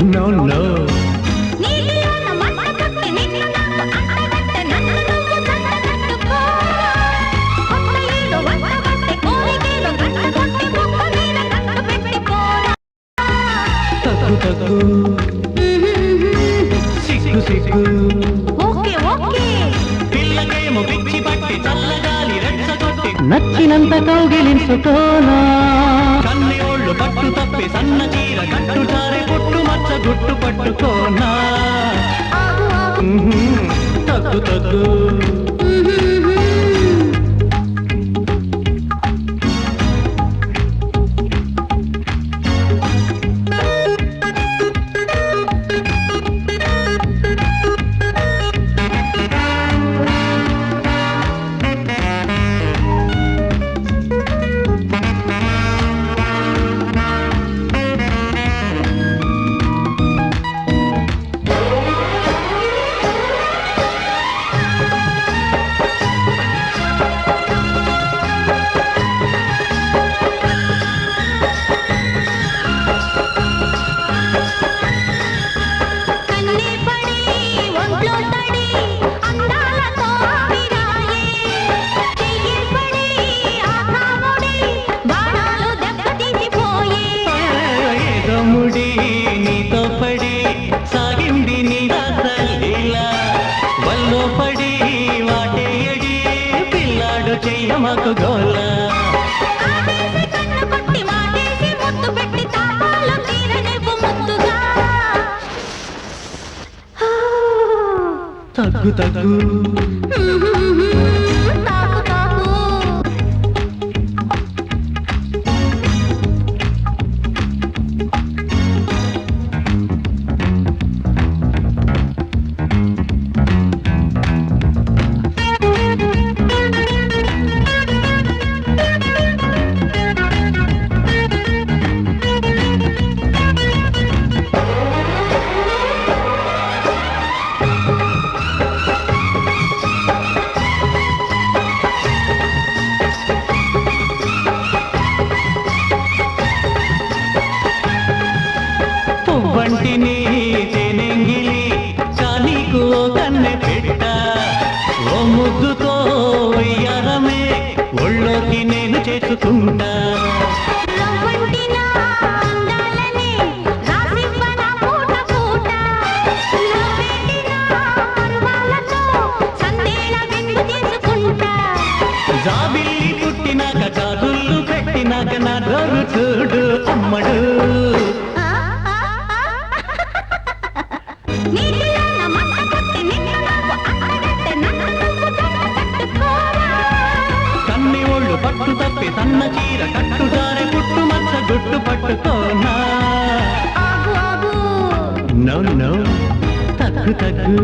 No, no. తగ్గు తగ్గు సిగ్గు సిగ్గు ఓకే ఓకే పిల్లకేమో పిచ్చి పట్టి చల్లగాలి రెచ్చగొట్టి నచ్చినంత కౌగిలించుకోనా కన్ని ఓళ్ళు పట్టు తప్పి సన్న చీర కట్టు జారే పుట్టు మచ్చ గుట్టు పట్టుకోనా తగ్గు తగ్గు నీతో పడి సాగింది నీలా వల్లో పడి వాటేయడి పిల్లాడు చెయ్యమకు గోల తగ్గు తగ్గు వంటిని తెనెంగిలి చానీకు కన్నె పెట్ట ఓ ముద్దుతో వయ్యారమే ఒళ్ళోకి నేను చేసుకుంటా జాబిల్లి పుట్టినాక జాదుళ్ళు పెట్టినాక నా డోరు చూడు అమ్మడు కన్ని ఒళ్ళు పట్టు తప్పి సన్న చీర కట్టు జారే పుట్టు మచ్చ గుట్టు పట్టుకోనా నో నో తగ్గు తగ్గు